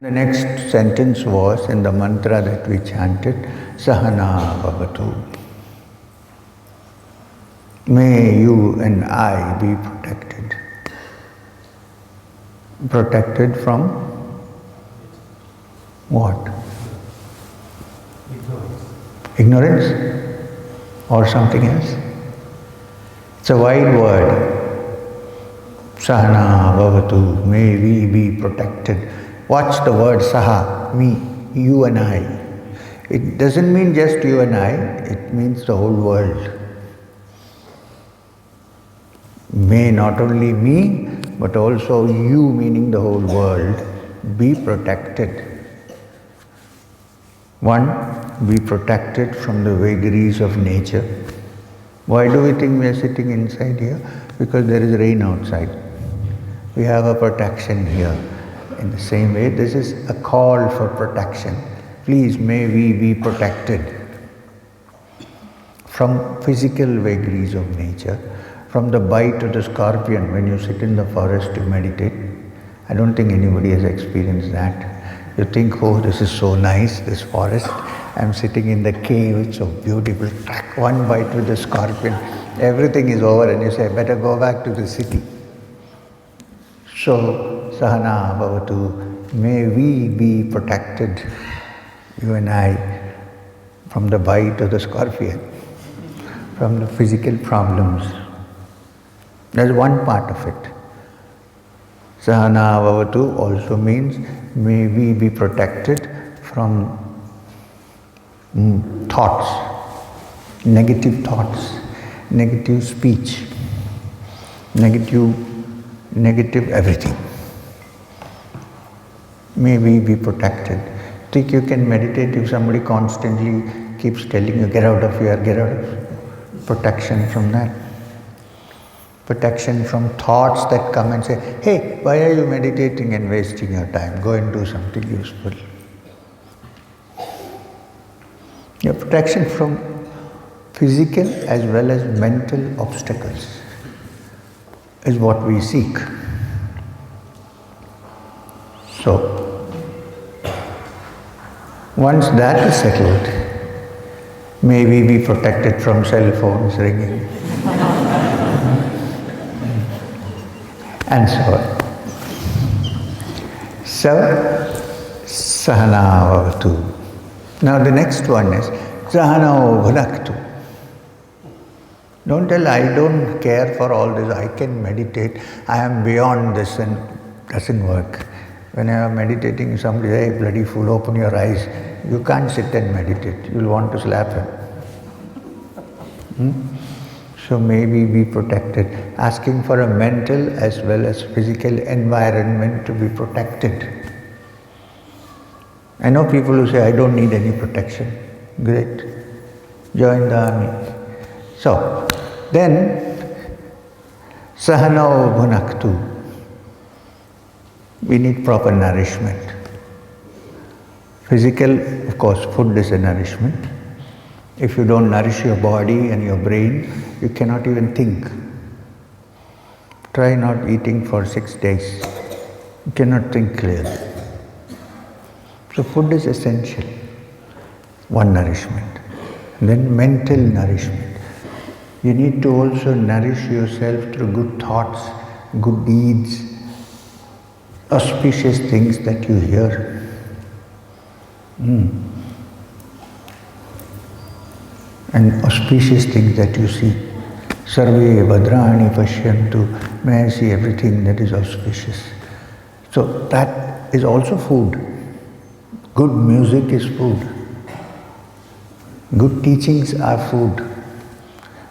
The next sentence was in the mantra that we chanted, Sahana Bhavatu. May you and I be protected. Protected from what? Ignorance? Or something else? It's a wide word. Sahana Bhavatu, may we be protected. Watch the word Saha, me, you and I. It doesn't mean just you and I, it means the whole world. May not only me, but also you, meaning the whole world, be protected. One, be protected from the vagaries of nature. Why do we think we are sitting inside here? Because there is rain outside. We have a protection here. In the same way, this is a call for protection. Please, may we be protected from physical vagaries of nature, from the bite of the scorpion when you sit in the forest to meditate. I don't think anybody has experienced that. You think, oh, this is so nice, this forest. I'm sitting in the cave, it's so beautiful. Crack one bite with the scorpion, everything is over, and you say, better go back to the city. So, Sahana Bhavatu, may we be protected, you and I, from the bite of the scorpion, from the physical problems. That's one part of it. Sahana Bhavatu also means, may we be protected from thoughts, negative speech, negative everything. May we be protected. Think you can meditate if somebody constantly keeps telling you, get out of here, get out of protection from that. Protection from thoughts that come and say, hey, why are you meditating and wasting your time? Go and do something useful. Your protection from physical as well as mental obstacles is what we seek. So, once that is settled, may we be protected from cell phones ringing and so on. So, Sahana Bhavatu. Now the next one is Sahana Bhunaktu. Don't tell, I don't care for all this, I can meditate, I am beyond this, and doesn't work. When I am meditating, somebody says, hey, bloody fool, open your eyes. You can't sit and meditate, you'll want to slap him. So may we be protected, asking for a mental as well as physical environment to be protected. I know people who say, I don't need any protection. Great, join the army. So, then, Sahana Bhunaktu. We need proper nourishment. Physical, of course, food is a nourishment. If you don't nourish your body and your brain, you cannot even think. Try not eating for 6 days. You cannot think clearly. So food is essential. One nourishment. And then mental nourishment. You need to also nourish yourself through good thoughts, good deeds, auspicious things that you hear. And auspicious things that you see. Sarve Bhadrani Pashyantu. May I see everything that is auspicious. So that is also food. Good music is food. Good teachings are food.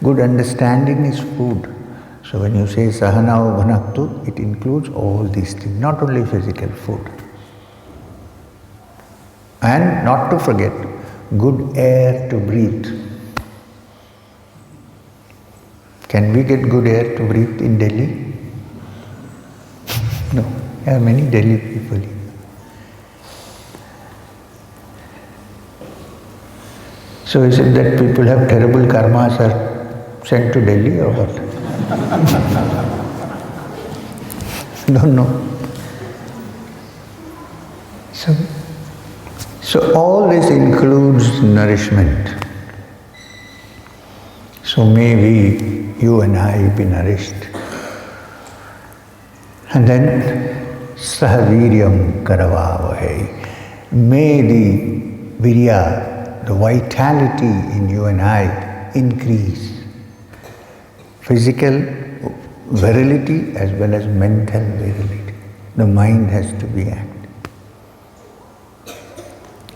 Good understanding is food. So when you say Sahana Bhunaktu, it includes all these things, not only physical food. And not to forget, good air to breathe. Can we get good air to breathe in Delhi? No, there are many Delhi people here. So is it that people have terrible karmas are sent to Delhi or what? Don't know. So, so all this includes nourishment. So may we, you and I, be nourished. And then, sahaviryam karavavahe. May the virya, the vitality in you and I increase. Physical virility as well as mental virility. The mind has to be active.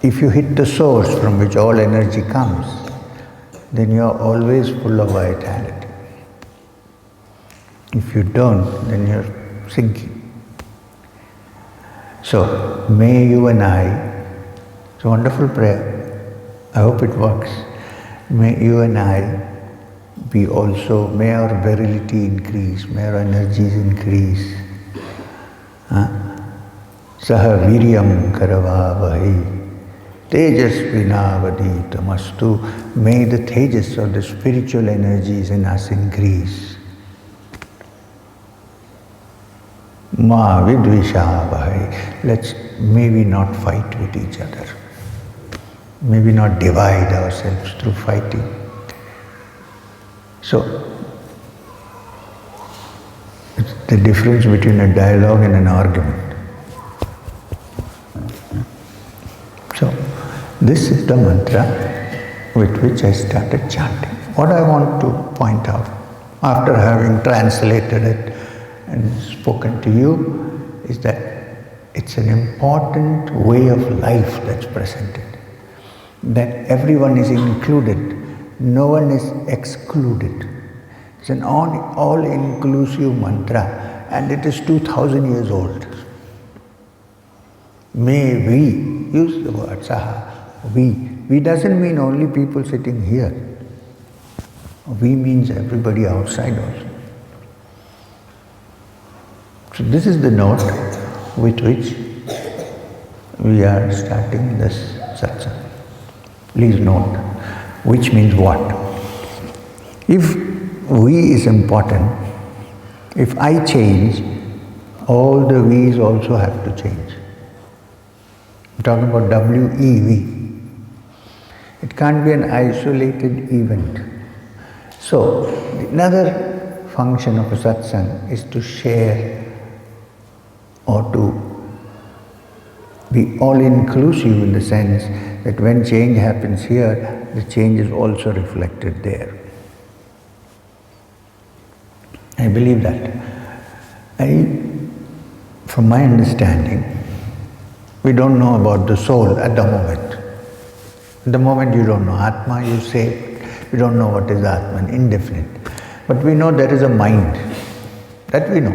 If you hit the source from which all energy comes, then you are always full of vitality. If you don't, then you're sinking. So, may you and I, it's a wonderful prayer, I hope it works. May you and I be also, may our virility increase, may our energies increase. Saha viryam karavavahi. Tejas vinavaditamastu. May the tejas of the spiritual energies in us increase. Ma vidvishavahai. Let's maybe not fight with each other. Maybe not divide ourselves through fighting. So, it's the difference between a dialogue and an argument. So, this is the mantra with which I started chanting. What I want to point out, after having translated it and spoken to you, is that it's an important way of life that's presented. That everyone is included, no one is excluded. It's an all-inclusive mantra, and it is 2000 years old. May we, use the word saha, we doesn't mean only people sitting here. We means everybody outside also. So this is the note with which we are starting this satsang. Please note, which means what? If we is important, if I change, all the we's also have to change. I'm talking about W-E-V. It can't be an isolated event. So, another function of a satsang is to share or to be all-inclusive in the sense that when change happens here, the change is also reflected there. I believe that. From my understanding, we don't know about the soul at the moment. At the moment you don't know Atma, you say, we don't know what is Atman, indefinite. But we know there is a mind. That we know.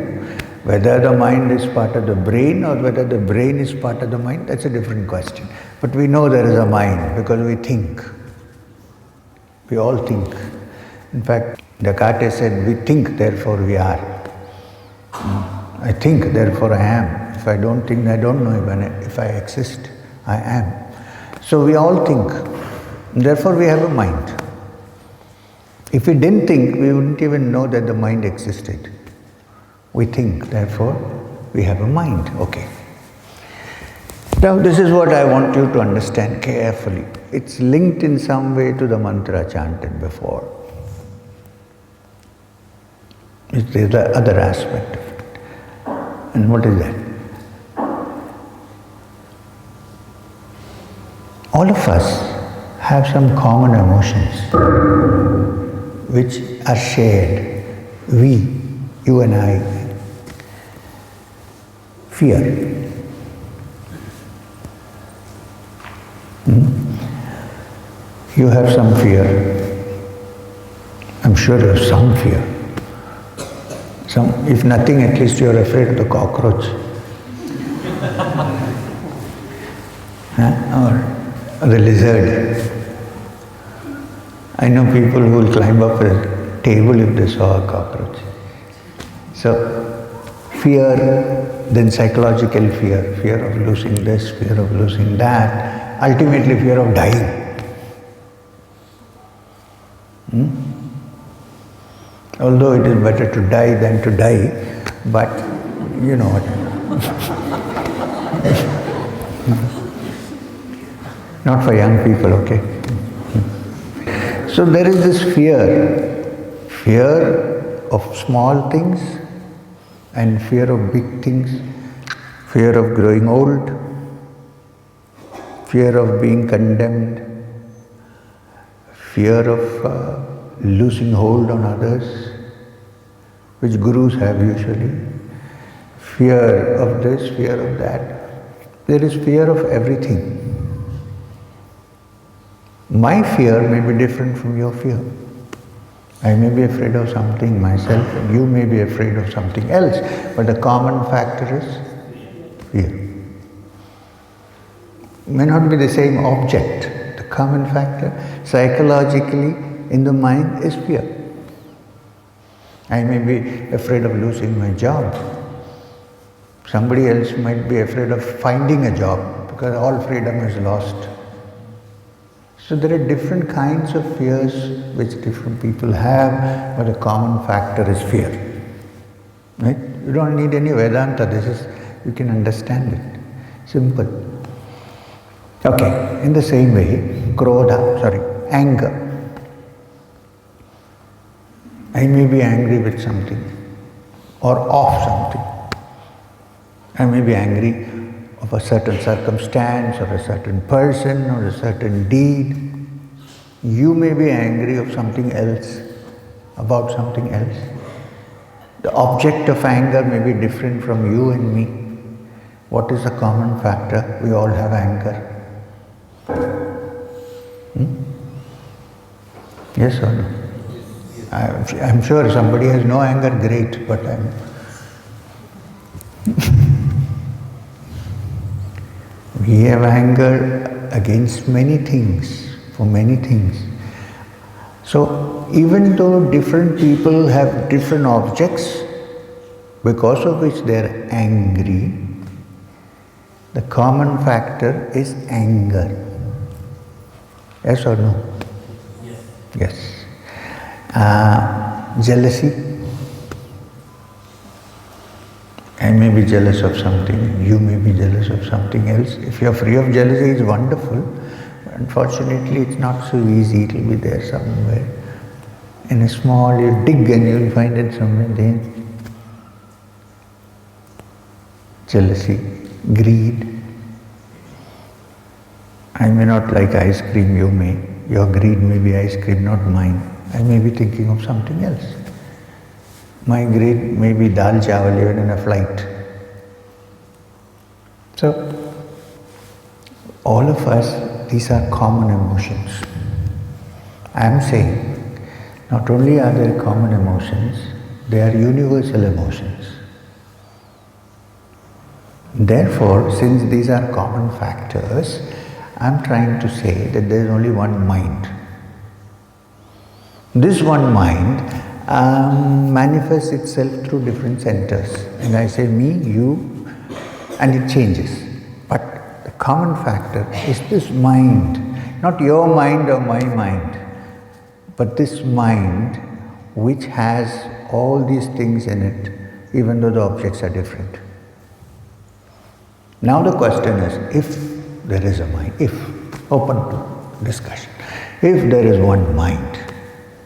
Whether the mind is part of the brain or whether the brain is part of the mind, that's a different question. But we know there is a mind because we think. We all think. In fact, Descartes said, we think, therefore we are. I think, therefore I am. If I don't think, I don't know even if I exist. I am. So we all think. Therefore we have a mind. If we didn't think, we wouldn't even know that the mind existed. We think, therefore we have a mind. Okay. Now this is what I want you to understand carefully. It's linked in some way to the mantra chanted before. It's the other aspect of it. And what is that? All of us have some common emotions which are shared. We, you and I. Fear. You have some fear. I'm sure you have some fear. If nothing, at least you are afraid of the cockroach. Or the lizard. I know people who will climb up a table if they saw a cockroach. So, fear, then psychological fear, fear of losing this, fear of losing that, ultimately fear of dying. Although it is better to die than to die, but you know what. Not for young people, okay? So there is this fear of small things and fear of big things, fear of growing old, fear of being condemned, fear of losing hold on others, which gurus have usually, fear of this, fear of that. There is fear of everything. My fear may be different from your fear. I may be afraid of something myself and you may be afraid of something else, but the common factor is fear. It may not be the same object. The common factor psychologically in the mind is fear. I may be afraid of losing my job. Somebody else might be afraid of finding a job because all freedom is lost. So there are different kinds of fears which different people have, but the common factor is fear. Right? You don't need any Vedanta, you can understand it. Simple. Okay, in the same way, anger. I may be angry with something or of something. I may be angry of a certain circumstance or a certain person or a certain deed. You may be angry of something else, about something else. The object of anger may be different from you and me. What is the common factor? We all have anger. Yes or no? I'm sure somebody has no anger, great, but we have anger against many things, for many things. So even though different people have different objects because of which they are angry, the common factor is anger. Yes or no? Yes. Jealousy. I may be jealous of something, you may be jealous of something else. If you are free of jealousy, it's wonderful. Unfortunately, it's not so easy. It will be there somewhere. In a small, you dig and you will find it somewhere there. Jealousy, greed. I may not like ice cream, you may. Your greed may be ice cream, not mine. I may be thinking of something else. My greed may be dal chawal even in a flight. So, all of us, these are common emotions. I am saying, not only are there common emotions, they are universal emotions. Therefore, since these are common factors, I am trying to say that there is only one mind. This one mind manifests itself through different centers. And I say me, you, and it changes. But the common factor is this mind, not your mind or my mind, but this mind which has all these things in it, even though the objects are different. Now the question is, if there is a mind, open to discussion, if there is one mind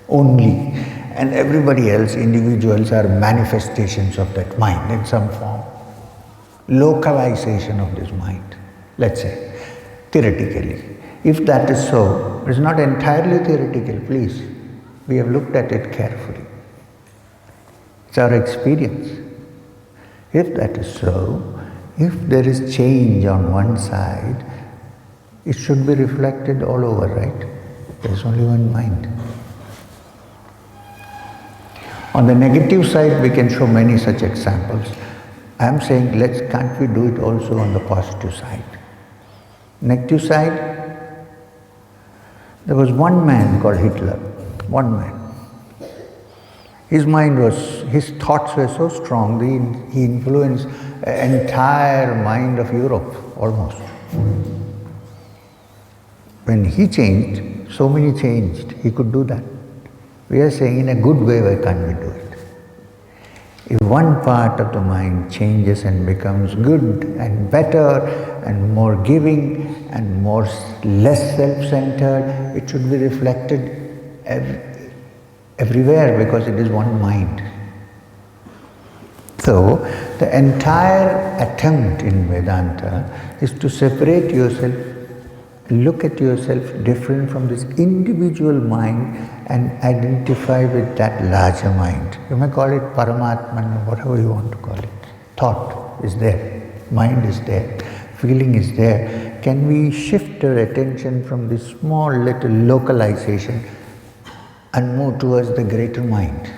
only, and everybody else, individuals, are manifestations of that mind in some form, localization of this mind, let's say, theoretically. If that is so, it is not entirely theoretical, please. We have looked at it carefully. It's our experience. If that is so, if there is change on one side, it should be reflected all over, right? There is only one mind. On the negative side, we can show many such examples. I am saying, can't we do it also on the positive side? Negative side, there was one man called Hitler, one man. His thoughts were so strong, he influenced the entire mind of Europe, almost. When he changed, so many changed, he could do that. We are saying in a good way, why can't we do it? If one part of the mind changes and becomes good and better and more giving and less self-centered, it should be reflected everywhere because it is one mind. So, the entire attempt in Vedanta is to separate yourself, look at yourself different from this individual mind and identify with that larger mind. You may call it Paramatman, whatever you want to call it. Thought is there, mind is there, feeling is there. Can we shift our attention from this small little localization and move towards the greater mind?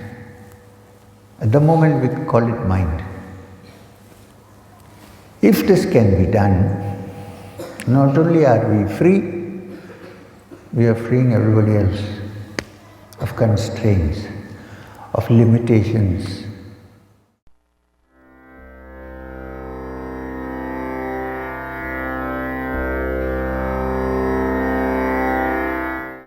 At the moment we call it mind. If this can be done, not only are we free, we are freeing everybody else of constraints, of limitations,